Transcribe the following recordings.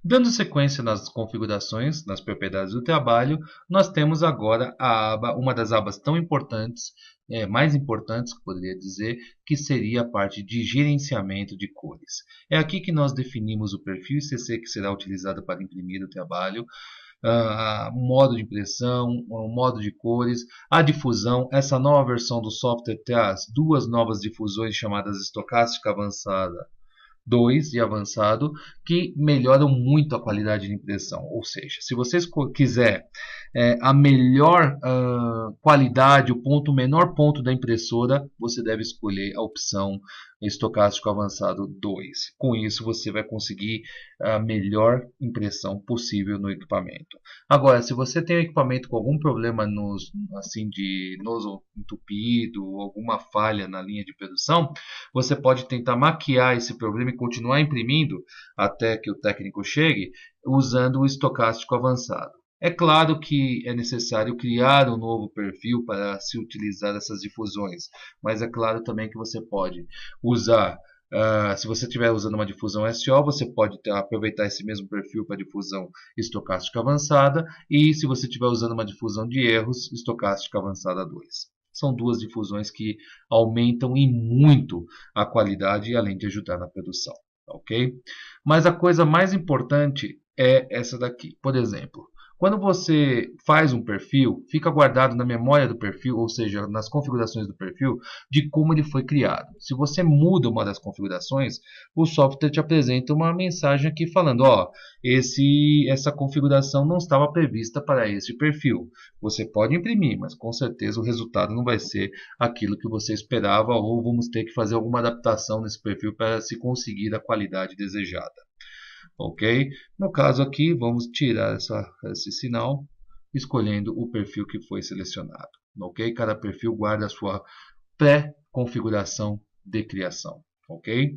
Dando sequência nas configurações, nas propriedades do trabalho, nós temos agora a aba, uma das abas tão importantes, mais importantes, que poderia dizer, que seria a parte de gerenciamento de cores. É aqui que nós definimos o perfil ICC que será utilizado para imprimir o trabalho, modo de impressão, o modo de cores, a difusão. Essa nova versão do software traz duas novas difusões chamadas estocástica avançada 2 e avançado, que melhoram muito a qualidade de impressão. Ou seja, se você quiser a melhor qualidade, o menor ponto da impressora, você deve escolher a opção estocástico avançado 2. Com isso, você vai conseguir a melhor impressão possível no equipamento. Agora, se você tem um equipamento com algum problema assim, de nozo entupido, alguma falha na linha de produção, você pode tentar maquiar esse problema e continuar imprimindo até que o técnico chegue, usando o estocástico avançado. É claro que é necessário criar um novo perfil para se utilizar essas difusões, mas é claro também que você pode usar. Se você estiver usando uma difusão SO, você pode aproveitar esse mesmo perfil para difusão estocástica avançada, e se você estiver usando uma difusão de erros, estocástica avançada 2. São duas difusões que aumentam em muito a qualidade, além de ajudar na produção, ok? Mas a coisa mais importante é essa daqui. Por exemplo, quando você faz um perfil, fica guardado na memória do perfil, ou seja, nas configurações do perfil, de como ele foi criado. Se você muda uma das configurações, o software te apresenta uma mensagem aqui falando, ó, essa configuração não estava prevista para esse perfil. Você pode imprimir, mas com certeza o resultado não vai ser aquilo que você esperava, ou vamos ter que fazer alguma adaptação nesse perfil para se conseguir a qualidade desejada. Ok? No caso aqui, vamos tirar esse sinal, escolhendo o perfil que foi selecionado. Ok? Cada perfil guarda a sua pré-configuração de criação. Ok?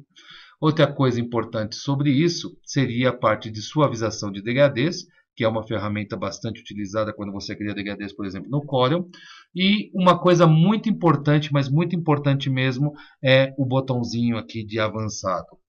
Outra coisa importante sobre isso seria a parte de suavização de degradês, que é uma ferramenta bastante utilizada quando você cria degradês, por exemplo, no Corel. E uma coisa muito importante, mas muito importante mesmo, é o botãozinho aqui de avançado.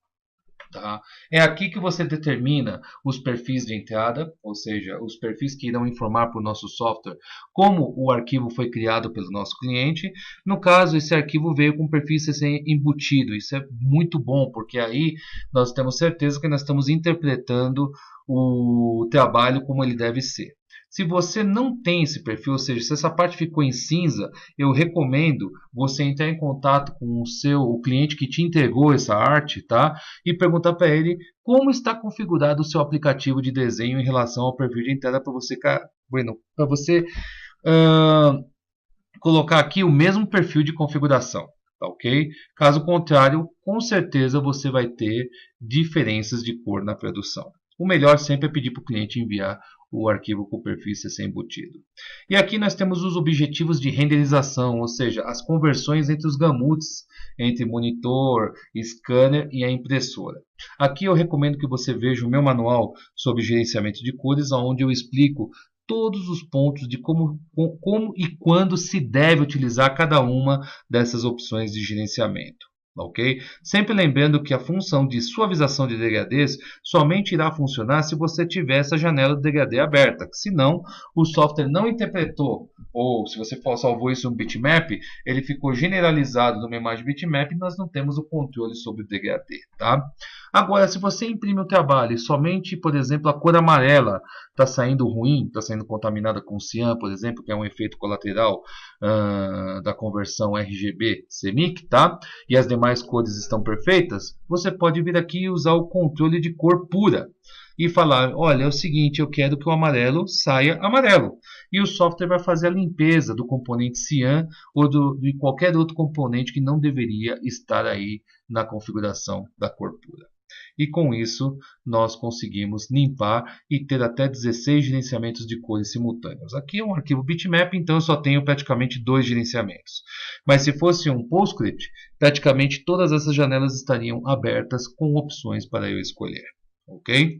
Tá? É aqui que você determina os perfis de entrada, ou seja, os perfis que irão informar para o nosso software como o arquivo foi criado pelo nosso cliente. No caso, esse arquivo veio com perfil CC embutido. Isso é muito bom, porque aí nós temos certeza que nós estamos interpretando o trabalho como ele deve ser. Se você não tem esse perfil, ou seja, se essa parte ficou em cinza, eu recomendo você entrar em contato com o cliente que te entregou essa arte, tá? E perguntar para ele como está configurado o seu aplicativo de desenho em relação ao perfil de entrada para você, para você colocar aqui o mesmo perfil de configuração. Tá, ok? Caso contrário, com certeza você vai ter diferenças de cor na produção. O melhor sempre é pedir para o cliente enviar o arquivo com o perfil CC embutido. E aqui nós temos os objetivos de renderização, ou seja, as conversões entre os gamuts, entre monitor, scanner e a impressora. Aqui eu recomendo que você veja o meu manual sobre gerenciamento de cores, onde eu explico todos os pontos de como e quando se deve utilizar cada uma dessas opções de gerenciamento. Ok? Sempre lembrando que a função de suavização de degradês somente irá funcionar se você tiver essa janela do degradê aberta. Senão, o software não interpretou, ou se você salvou isso no bitmap, ele ficou generalizado numa imagem bitmap e nós não temos o controle sobre o degradê. Tá? Agora, se você imprime o trabalho e somente, por exemplo, a cor amarela está saindo ruim, está saindo contaminada com cian, por exemplo, que é um efeito colateral da conversão RGB CMYK, tá? E as demais cores estão perfeitas, você pode vir aqui e usar o controle de cor pura e falar, olha, é o seguinte, eu quero que o amarelo saia amarelo. E o software vai fazer a limpeza do componente cian ou de qualquer outro componente que não deveria estar aí na configuração da cor pura. E com isso nós conseguimos limpar e ter até 16 gerenciamentos de cores simultâneos. Aqui é um arquivo bitmap, então eu só tenho praticamente 2 gerenciamentos. Mas se fosse um PostScript, praticamente todas essas janelas estariam abertas com opções para eu escolher. Ok?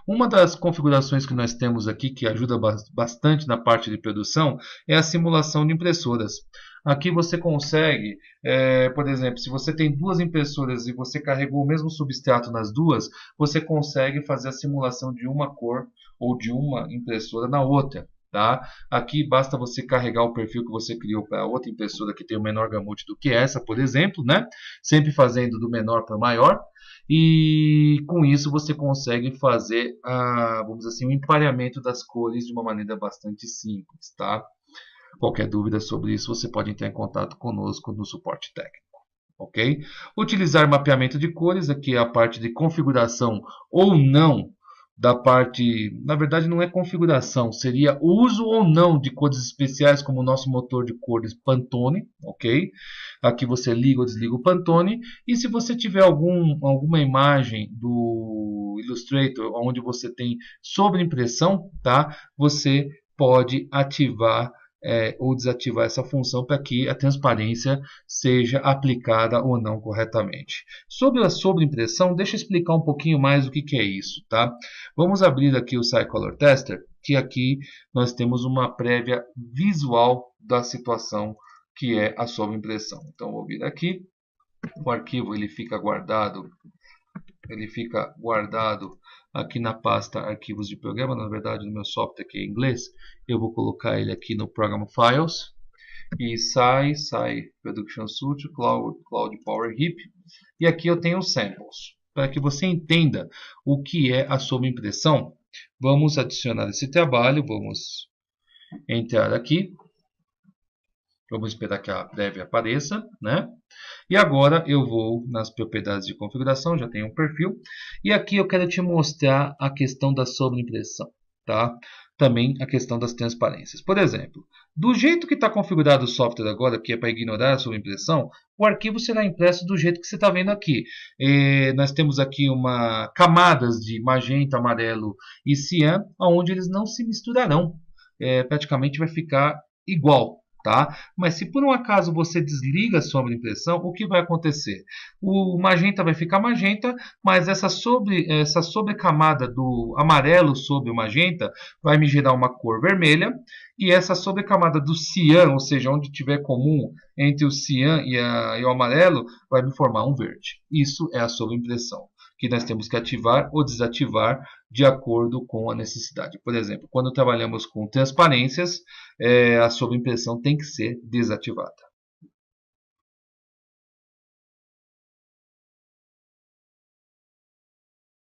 Uma das configurações que nós temos aqui que ajuda bastante na parte de produção é a simulação de impressoras. Aqui você consegue, por exemplo, se você tem duas impressoras e você carregou o mesmo substrato nas duas, você consegue fazer a simulação de uma cor ou de uma impressora na outra. Tá? Aqui basta você carregar o perfil que você criou para outra impressora que tem o menor gamute do que essa, por exemplo, né? Sempre fazendo do menor para o maior. E com isso você consegue fazer, vamos dizer assim, o empareamento das cores de uma maneira bastante simples. Tá? Qualquer dúvida sobre isso, você pode entrar em contato conosco no suporte técnico. Ok? Utilizar mapeamento de cores, aqui é a parte de configuração ou não da parte, na verdade não é configuração, seria o uso ou não de cores especiais como o nosso motor de cores Pantone, ok? Aqui você liga ou desliga o Pantone e se você tiver alguma imagem do Illustrator onde você tem sobreimpressão, tá? Você pode ativar ou desativar essa função para que a transparência seja aplicada ou não corretamente. Sobre a sobreimpressão, deixa eu explicar um pouquinho mais o que é isso. Tá? Vamos abrir aqui o SciColor Tester, que aqui nós temos uma prévia visual da situação que é a sobreimpressão. Então, vou vir aqui, o arquivo ele fica guardado aqui na pasta arquivos de programa, na verdade no meu software aqui é em inglês, eu vou colocar ele aqui no Program Files, e sai Production Suite, Cloud Power Heap, e aqui eu tenho os samples. Para que você entenda o que é a sobreimpressão, vamos adicionar esse trabalho, vamos entrar aqui, vamos esperar que a prévia apareça, né? E agora eu vou nas propriedades de configuração, já tenho um perfil. E aqui eu quero te mostrar a questão da sobreimpressão. Tá? Também a questão das transparências. Por exemplo, do jeito que está configurado o software agora, que é para ignorar a sobreimpressão, o arquivo será impresso do jeito que você está vendo aqui. Nós temos aqui camadas de magenta, amarelo e cian, onde eles não se misturarão. Praticamente vai ficar igual. Tá? Mas se por um acaso você desliga a sobreimpressão, o que vai acontecer? O magenta vai ficar magenta, mas essa sobrecamada do amarelo sobre o magenta vai me gerar uma cor vermelha, e essa sobrecamada do cian, ou seja, onde tiver comum entre o cian e o amarelo, vai me formar um verde. Isso é a sobreimpressão, que nós temos que ativar ou desativar de acordo com a necessidade. Por exemplo, quando trabalhamos com transparências, a sobreimpressão tem que ser desativada.